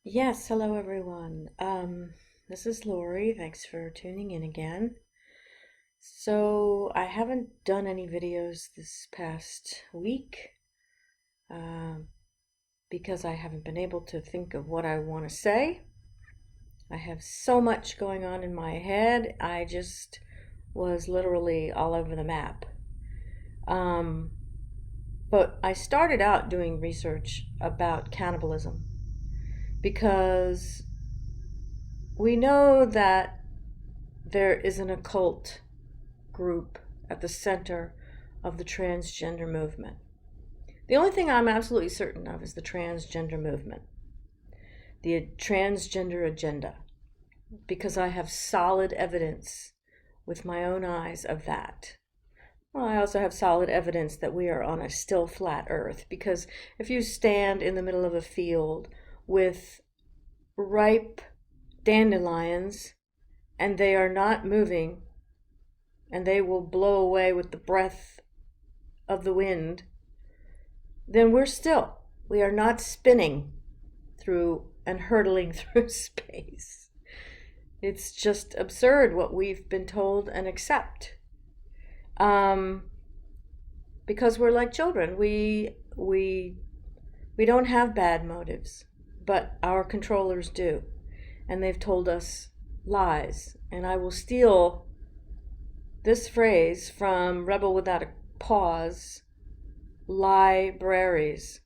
Yes, hello everyone. This is Lori. Thanks for tuning in again. So, I haven't done any videos this past week um, because I haven't been able to think of what I want to say. I have so much going on in my head. I just was literally all over the map. Um, but I started out doing research about cannibalism because we know that there is an occult group at the center of the transgender movement. The only thing I'm absolutely certain of is the transgender movement, the transgender agenda, because I have solid evidence with my own eyes of that. Well, I also have solid evidence that we are on a still flat earth, because if you stand in the middle of a field with ripe dandelions and they are not moving, and they will blow away with the breath of the wind, then we're still. We are not spinning through and hurtling through space. It's just absurd what we've been told and accept. Um, because we're like children. We don't have bad motives, but our controllers do. And they've told us lies. And I will steal this phrase from Rebel Without a Pause: libraries.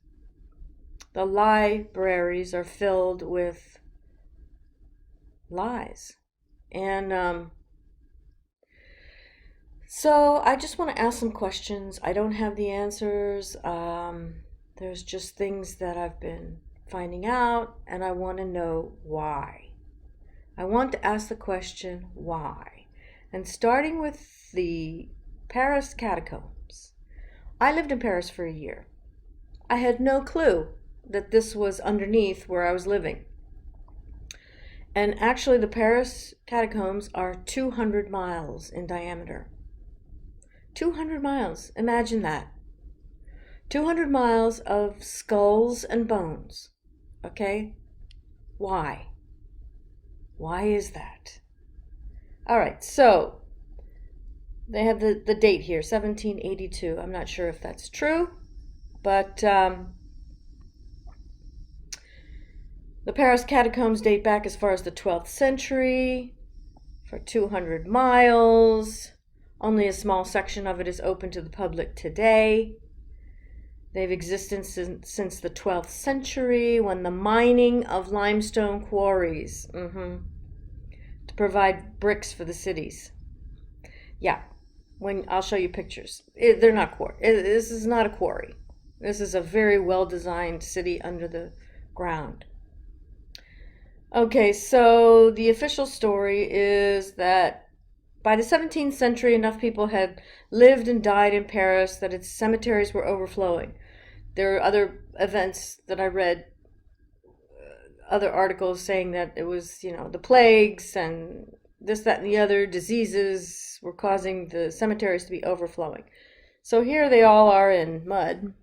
The libraries are filled with lies. And so I just want to ask some questions. I don't have the answers. There's just things that I've been finding out, and I want to know why. I want to ask the question, why? And starting with the Paris Catacombs. I lived in Paris for a year. I had no clue that this was underneath where I was living. And actually, the Paris Catacombs are 200 miles in diameter. 200 miles. Imagine that. 200 miles of skulls and bones. Okay? Why? Why is that? All right, so they have the date here, 1782. I'm not sure if that's true, but the Paris catacombs date back as far as the 12th century for 200 miles. Only a small section of it is open to the public today. They've existed since the 12th century, when the mining of limestone quarries to provide bricks for the cities. Yeah, when I'll show you pictures. They're not quarry. This is not a quarry. This is a very well-designed city under the ground. Okay, so the official story is that by the 17th century, enough people had lived and died in Paris that its cemeteries were overflowing. There are other events that I read, other articles saying that it was, the plagues and this, that, and the other diseases were causing the cemeteries to be overflowing. So here they all are in mud.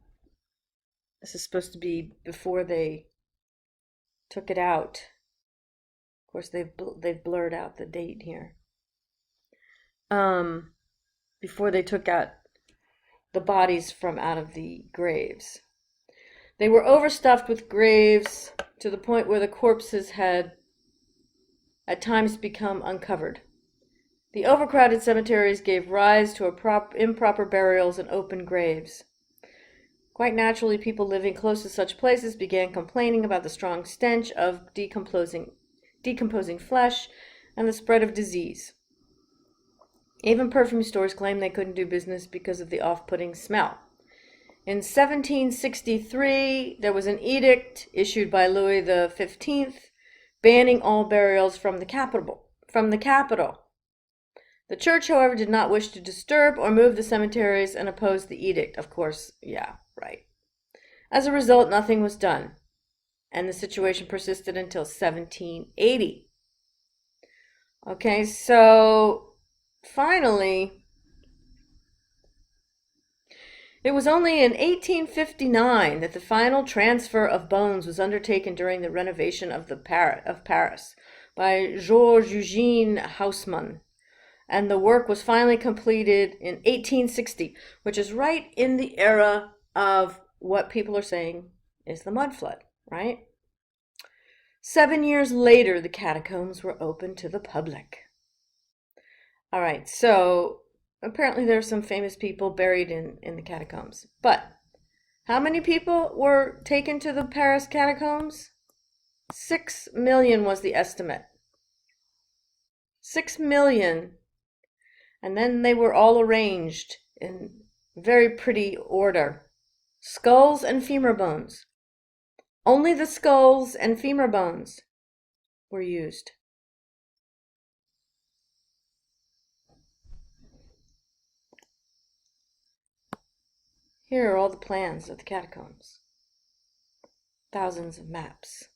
This is supposed to be before they took it out. Of course, they've blurred out the date here. Before they took out the bodies from out of the graves. They were overstuffed with graves to the point where the corpses had at times become uncovered. The overcrowded cemeteries gave rise to improper burials and open graves. Quite naturally, people living close to such places began complaining about the strong stench of decomposing flesh and the spread of disease. Even perfume stores claimed they couldn't do business because of the off-putting smell. In 1763, there was an edict issued by Louis XV banning all burials from the capital. The church, however, did not wish to disturb or move the cemeteries and opposed the edict. Of course, yeah, right. As a result, nothing was done, and the situation persisted until 1780. Okay, so finally, It was only in 1859 that the final transfer of bones was undertaken during the renovation of Paris by Georges Eugene Haussmann, and the work was finally completed in 1860, which is right in the era of what people are saying is the mud flood, right? 7 years later, the catacombs were opened to the public. All right, so apparently there are some famous people buried in the catacombs. But how many people were taken to the Paris catacombs? 6 million was the estimate. 6 million. And then they were all arranged in very pretty order. Skulls and femur bones. Only the skulls and femur bones were used. Here are all the plans of the catacombs. Thousands of maps.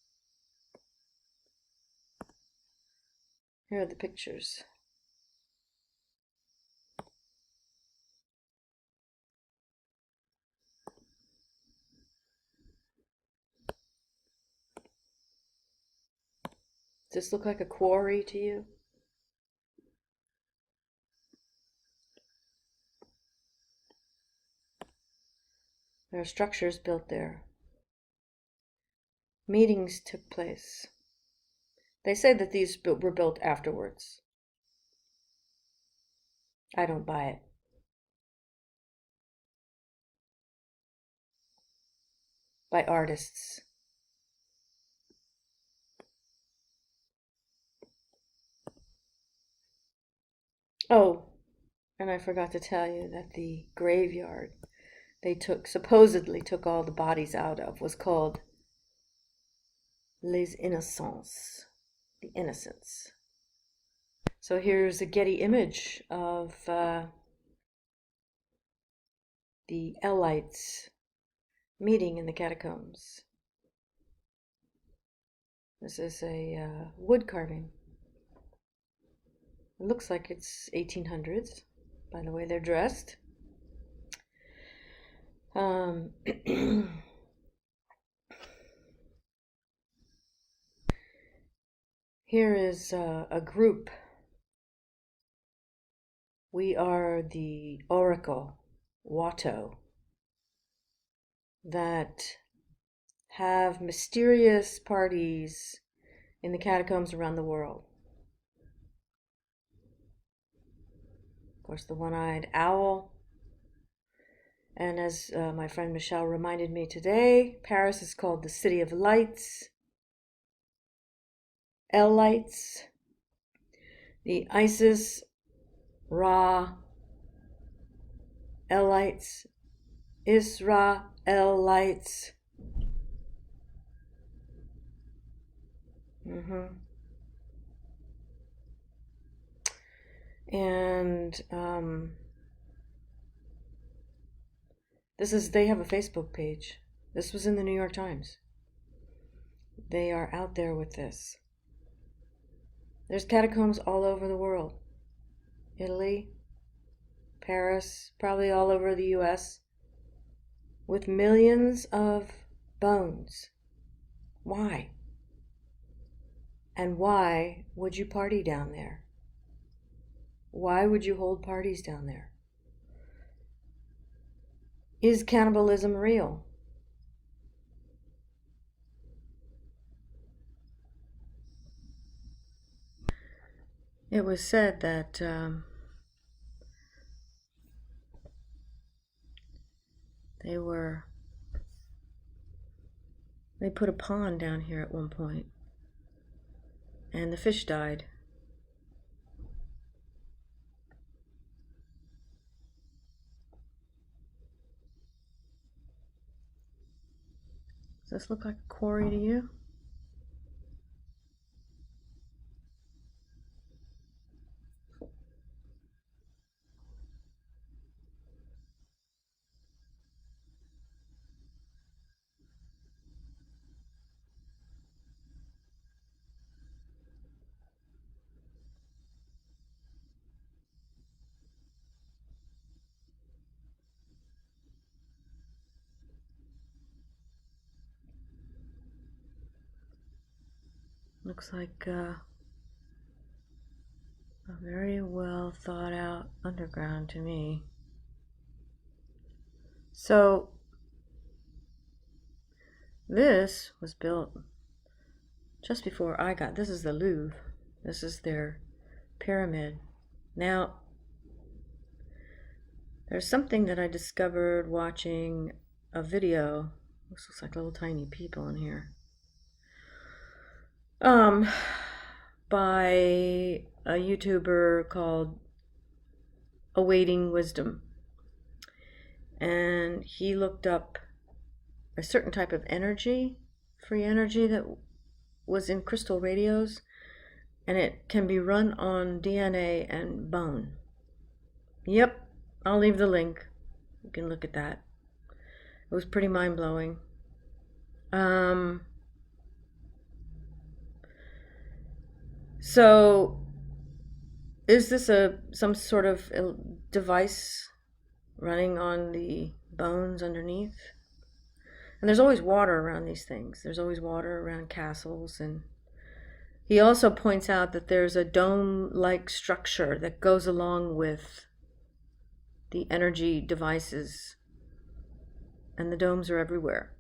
Here are the pictures. Does this look like a quarry to you? There are structures built there. Meetings took place. They say that these were built afterwards. I don't buy it. By artists. Oh, and I forgot to tell you that the graveyard they supposedly took all the bodies out of was called Les Innocents, the innocents. So here's a Getty image of the Elites meeting in the catacombs. This is a wood carving. It looks like it's 1800s, by the way they're dressed. Here is a group. We are the Oracle, Watto, that have mysterious parties in the catacombs around the world. Of course, the one-eyed owl. And as my friend Michelle reminded me today, Paris is called the City of Lights. Lights. The Isis, Ra, Lights, Israelites. And they have a Facebook page. This was in the New York Times. They are out there with this. There's catacombs all over the world. Italy, Paris, probably all over the US, with millions of bones. Why? And why would you party down there? Why would you hold parties down there? Is cannibalism real? It was said that they put a pond down here at one point, and the fish died. Does this look like a quarry to you? Looks like a very well thought out underground to me. So this was built just before I got. This is the Louvre. This is their pyramid. Now, there's something that I discovered watching a video. This looks like little tiny people in here. By a YouTuber called Awaiting Wisdom. And he looked up a certain type of energy, free energy that was in crystal radios, and it can be run on DNA and bone. Yep, I'll leave the link. You can look at that. It was pretty mind-blowing. So is this some sort of device running on the bones underneath? And there's always water around these things. There's always water around castles. And he also points out that there's a dome-like structure that goes along with the energy devices. And the domes are everywhere.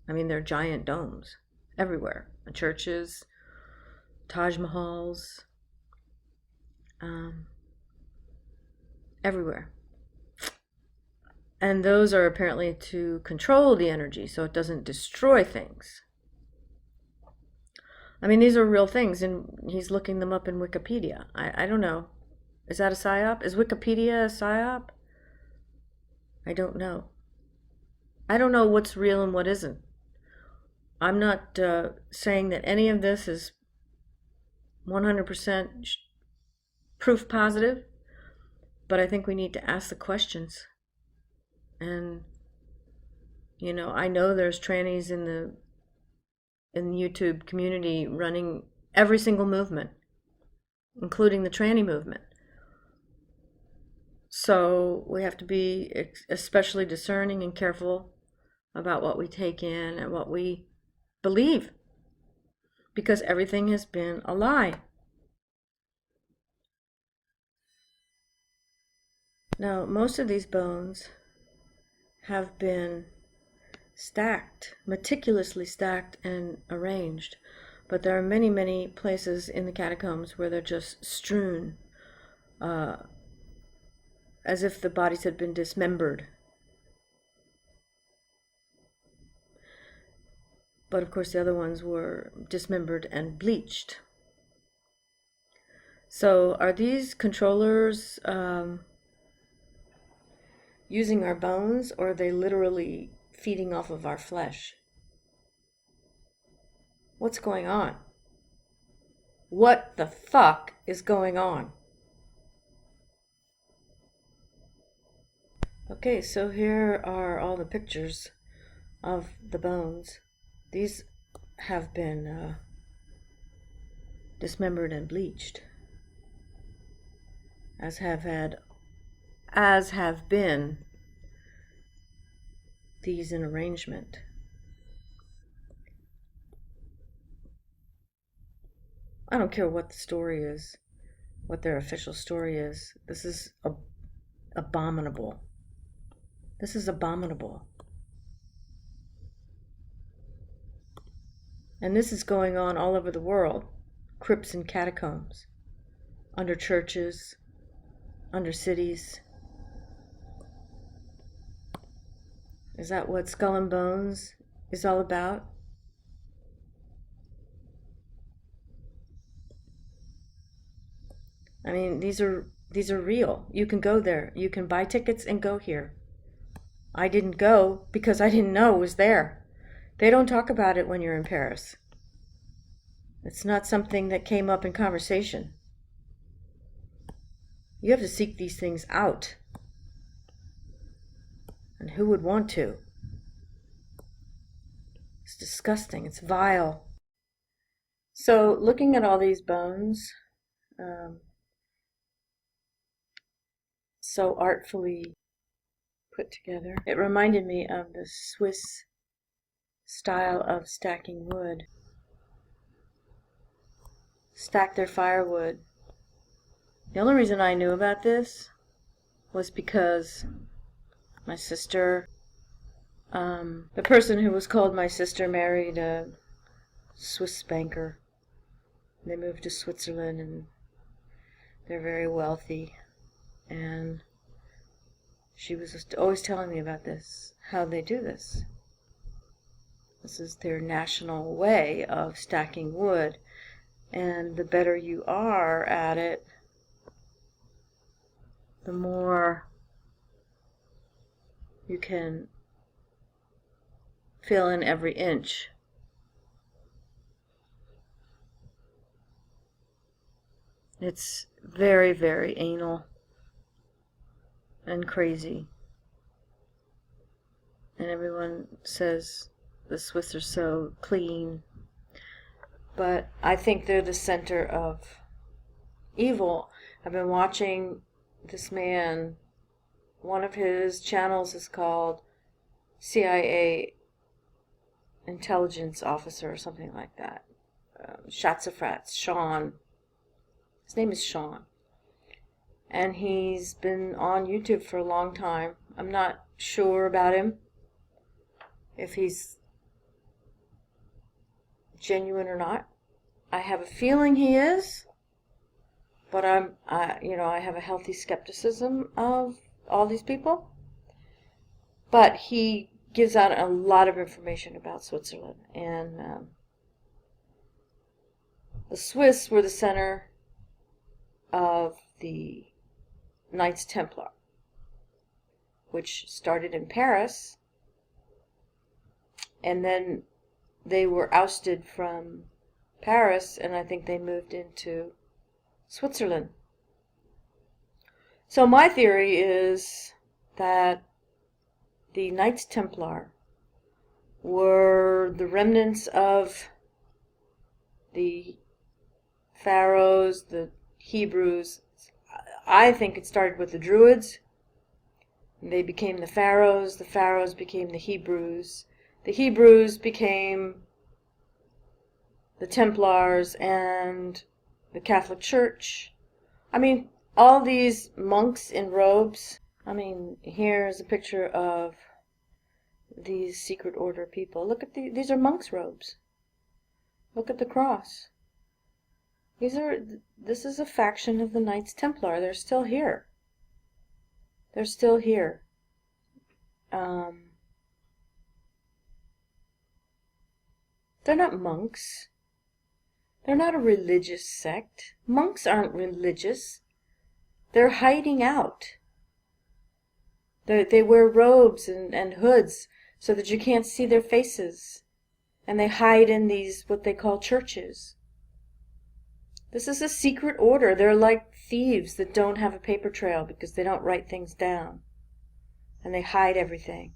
I mean, they're giant domes everywhere. The churches, Taj Mahals, everywhere. And those are apparently to control the energy so it doesn't destroy things. I mean, these are real things, and he's looking them up in Wikipedia. I don't know. Is that a psyop? Is Wikipedia a psyop? I don't know. I don't know what's real and what isn't. I'm not saying that any of this is 100% proof positive, but I think we need to ask the questions. And, you know, I know there's trannies in the YouTube community running every single movement, including the tranny movement. So we have to be especially discerning and careful about what we take in and what we believe, because everything has been a lie. Now, most of these bones have been stacked, meticulously stacked and arranged, but there are many, many places in the catacombs where they're just strewn, as if the bodies had been dismembered. But of course the other ones were dismembered and bleached. So are these controllers using our bones, or are they literally feeding off of our flesh? What's going on? What the fuck is going on? Okay, so here are all the pictures of the bones. These have been dismembered and bleached, as have been these in arrangement. I don't care what the story is, what their official story is. This is abominable. This is abominable. And this is going on all over the world. Crypts and catacombs, under churches, under cities. Is that what Skull and Bones is all about? I mean, these are real. You can go there. You can buy tickets and go here. I didn't go because I didn't know it was there. They don't talk about it when you're in Paris. It's not something that came up in conversation. You have to seek these things out. And who would want to? It's disgusting. It's vile. So, looking at all these bones, so artfully put together, it reminded me of the Swiss style of stacking wood. stack their firewood. The only reason I knew about this was because my sister, the person who was called my sister, married a Swiss banker. They moved to Switzerland and they're very wealthy. And she was just always telling me about this, how they do this. This is their national way of stacking wood. And the better you are at it, the more you can fill in every inch. It's very, very anal and crazy. And everyone says the Swiss are so clean. But I think they're the center of evil. I've been watching this man. One of his channels is called CIA Intelligence Officer or something like that. Shatzafrats, Sean. His name is Sean. And he's been on YouTube for a long time. I'm not sure about him, if he's genuine or not. I have a feeling he is, but I have a healthy skepticism of all these people. But he gives out a lot of information about Switzerland, and the Swiss were the center of the Knights Templar, which started in Paris, and then they were ousted from Paris, and I think they moved into Switzerland. So my theory is that the Knights Templar were the remnants of the pharaohs, the Hebrews. I think it started with the Druids. They became the pharaohs became the Hebrews became the Templars and the Catholic Church. I mean, all these monks in robes. I mean, here's a picture of these secret order people. Look at these are monks' robes. Look at the cross. This is a faction of the Knights Templar. They're still here. They're still here. They're not monks. They're not a religious sect. Monks aren't religious. They're hiding out. They wear robes and hoods so that you can't see their faces. And they hide in these, what they call churches. This is a secret order. They're like thieves that don't have a paper trail because they don't write things down. And they hide everything.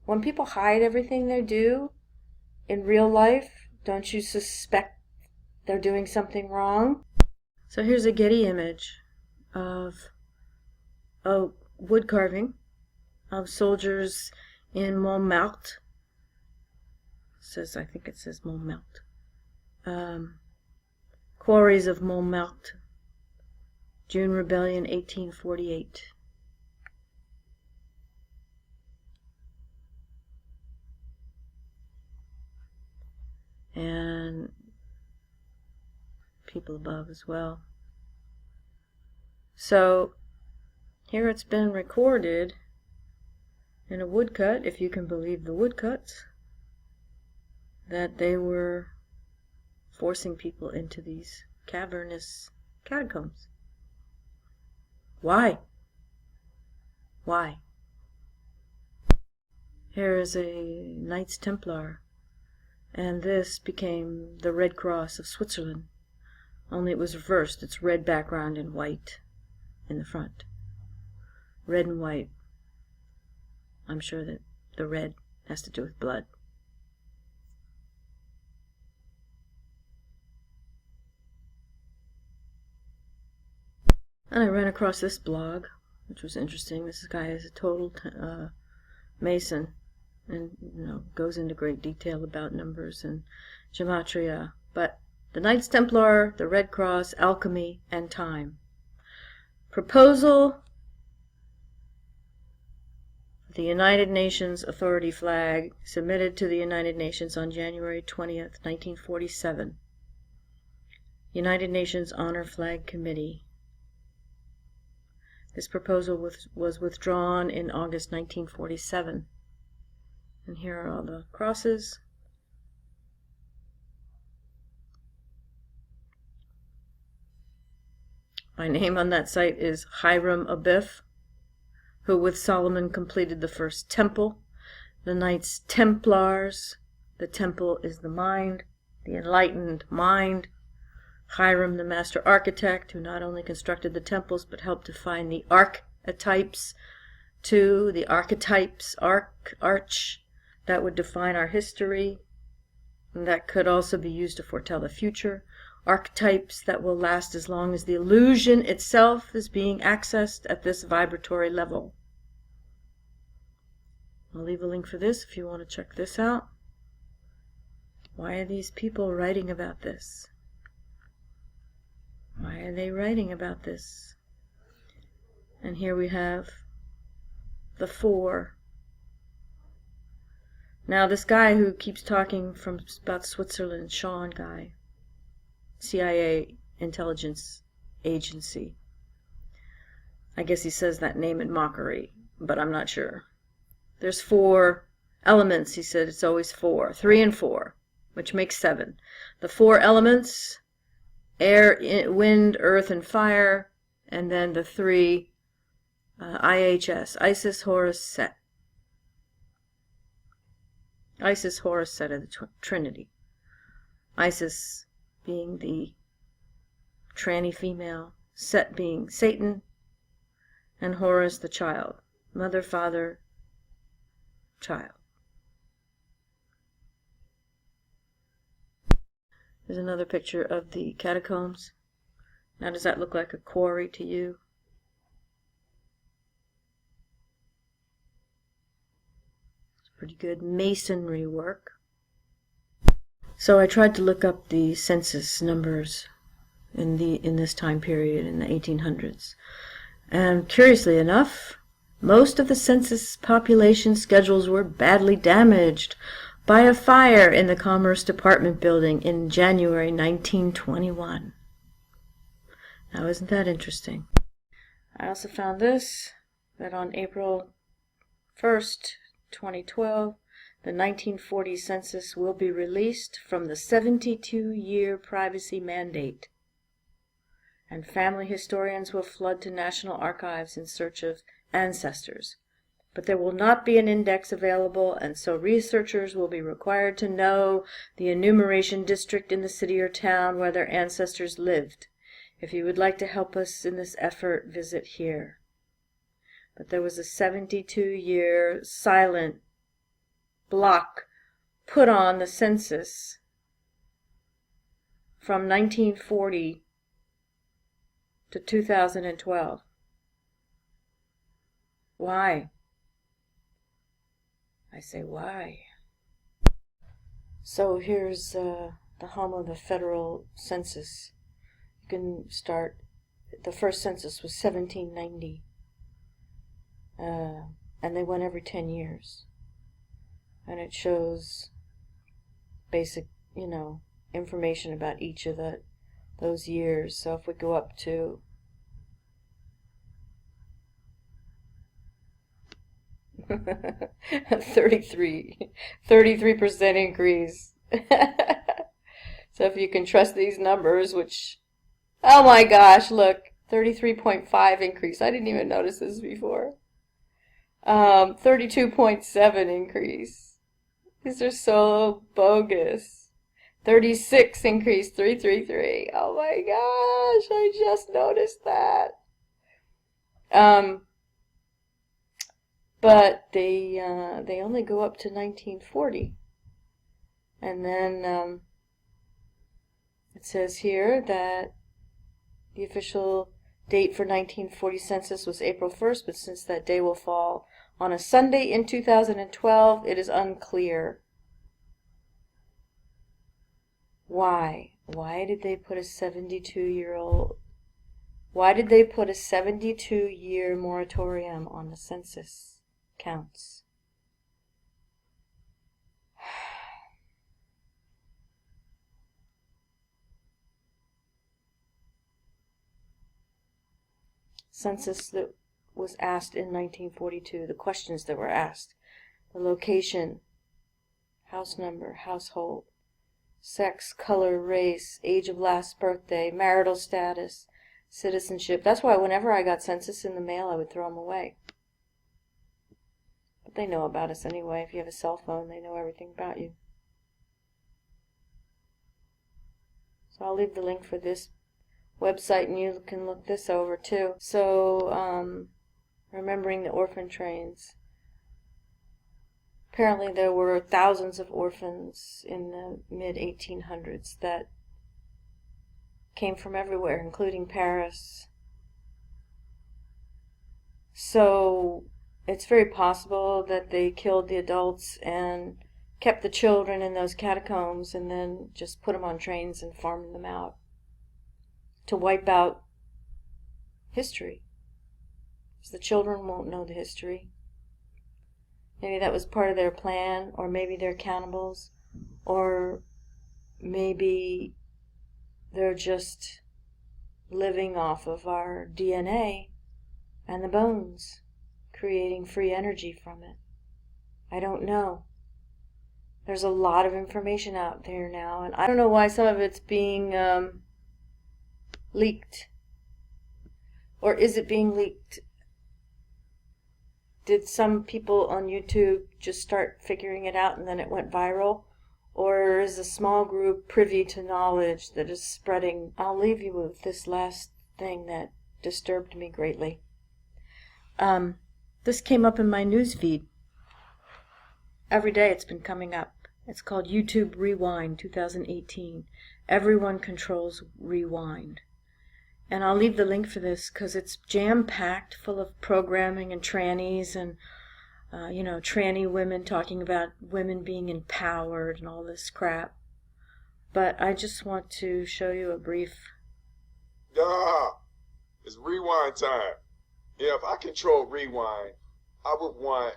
When people hide everything they do in real life, don't you suspect they're doing something wrong? So here's a Getty image of a wood carving of soldiers in Montmartre. I think it says Montmartre. Quarries of Montmartre. June Rebellion, 1848. And people above as well. So here it's been recorded in a woodcut, if you can believe the woodcuts, that they were forcing people into these cavernous catacombs. Why? Why? Here is a Knights Templar, and this became the Red Cross of Switzerland, only it was reversed. It's red background and white in the front. Red and white. I'm sure that the red has to do with blood. And I ran across this blog, which was interesting. This guy is a total Mason. and goes into great detail about numbers and gematria. But the Knights Templar, the Red Cross, alchemy, and time. Proposal: the United Nations Authority flag submitted to the United Nations on January 20th, 1947. United Nations Honor Flag Committee. This proposal was withdrawn in August 1947. And here are all the crosses. My name on that site is Hiram Abiff, who with Solomon completed the first temple. The Knights Templars. The temple is the mind, the enlightened mind. Hiram, the master architect, who not only constructed the temples but helped define the archetypes too. The archetypes, arch, that would define our history. And that could also be used to foretell the future. Archetypes that will last as long as the illusion itself is being accessed at this vibratory level. I'll leave a link for this if you want to check this out. Why are these people writing about this? Why are they writing about this? And here we have the four. Now this guy who keeps talking about Switzerland, Sean guy, CIA intelligence agency. I guess he says that name in mockery, but I'm not sure. There's 4 elements. He said it's always 4. 3 and 4, which makes 7. The 4 elements: air, wind, earth, and fire. And then the 3 IHS, Isis, Horus, Set. Isis, Horus, Set of the Trinity. Isis being the tranny female, Set being Satan, and Horus the child. Mother, father, child. There's another picture of the catacombs. Now does that look like a quarry to you? It's pretty good masonry work. So I tried to look up the census numbers in this time period in the 1800s. And curiously enough, most of the census population schedules were badly damaged by a fire in the Commerce Department building in January 1921. Now isn't that interesting? I also found this, that on April 1st, 2012, the 1940 census will be released from the 72-year privacy mandate, and family historians will flood to national archives in search of ancestors. But there will not be an index available, and so researchers will be required to know the enumeration district in the city or town where their ancestors lived. If you would like to help us in this effort, visit here. But there was a 72-year silent block put on the census from 1940 to 2012. Why? I say, why? So here's the home of the federal census. You can start, the first census was 1790. And they went every 10 years. And it shows basic, information about each of those years. So if we go up to a 33% increase. So if you can trust these numbers, which, oh my gosh, look, 33.5 increase. I didn't even notice this before. 32.7 increase. These are so bogus. 36 increase, 333. Oh my gosh, I just noticed that. But they only go up to 1940. And then it says here that the official date for 1940 census was April 1st, but since that day will fall on a Sunday in 2012. It is unclear. Why? Why did they put a 72-year moratorium on the census counts? Census that was asked in 1942, the questions that were asked: the location, house number, household, sex, color, race, age of last birthday, marital status, citizenship. That's why whenever I got census in the mail, I would throw them away. But they know about us anyway. If you have a cell phone, they know everything about you. So I'll leave the link for this website, and you can look this over too. So, remembering the orphan trains. Apparently there were thousands of orphans in the mid-1800s that came from everywhere, including Paris. So it's very possible that they killed the adults and kept the children in those catacombs and then just put them on trains and farmed them out to wipe out history. Because the children won't know the history. Maybe that was part of their plan, or maybe they're cannibals, or maybe they're just living off of our DNA and the bones, creating free energy from it. I don't know. There's a lot of information out there now, and I don't know why some of it's being leaked. Or is it being leaked? Did some people on YouTube just start figuring it out and then it went viral? Or is a small group privy to knowledge that is spreading? I'll leave you with this last thing that disturbed me greatly. This came up in my news feed. Every day it's been coming up. It's called YouTube Rewind 2018. Everyone controls rewind. And I'll leave the link for this because it's jam-packed full of programming and trannies and, tranny women talking about women being empowered and all this crap. But I just want to show you a brief... It's rewind time. Yeah, if I control rewind, I would want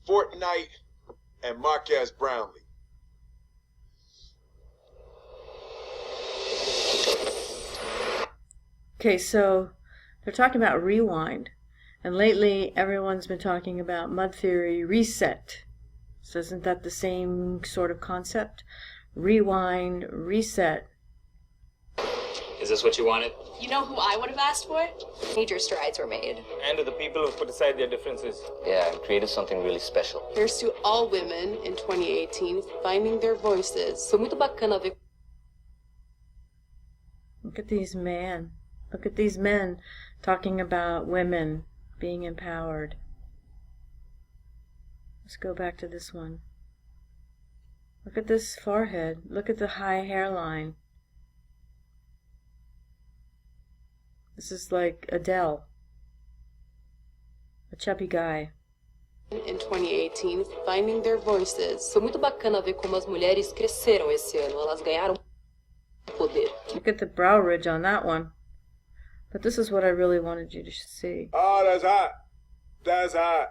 Fortnite and Marquez Brownlee. Okay, so they're talking about rewind, and lately everyone's been talking about mud theory reset. So isn't that the same sort of concept? Rewind, reset. Is this what you wanted? You know who I would have asked for it? Major strides were made. And to the people who put aside their differences. Yeah, and created something really special. Here's to all women in 2018 finding their voices. Foi muito bacana ver. Look at these men. Look at these men talking about women being empowered. Let's go back to this one. Look at this forehead. Look at the high hairline. This is like Adele. A chubby guy. In 2018, finding their voices. Foi muito bacana ver como as mulheres cresceram esse ano. Elas ganharam poder. Look at the brow ridge on that one. But this is what I really wanted you to see. Oh, that's hot. That's hot.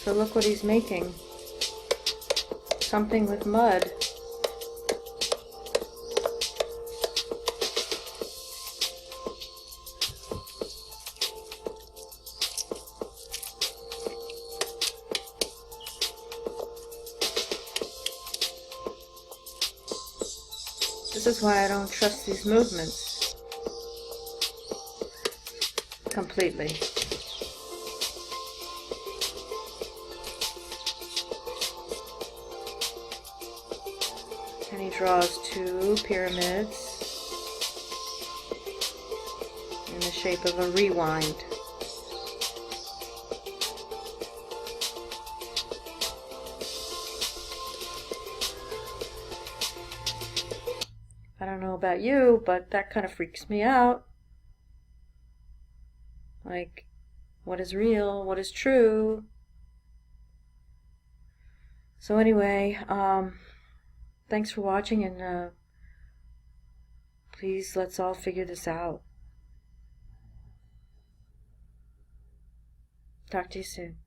So look what he's making. Something with mud. This is why I don't trust these movements completely. And he draws two pyramids in the shape of a rewind. I don't know about you, but that kind of freaks me out. Like, what is real? What is true? So anyway, thanks for watching, and please let's all figure this out. Talk to you soon.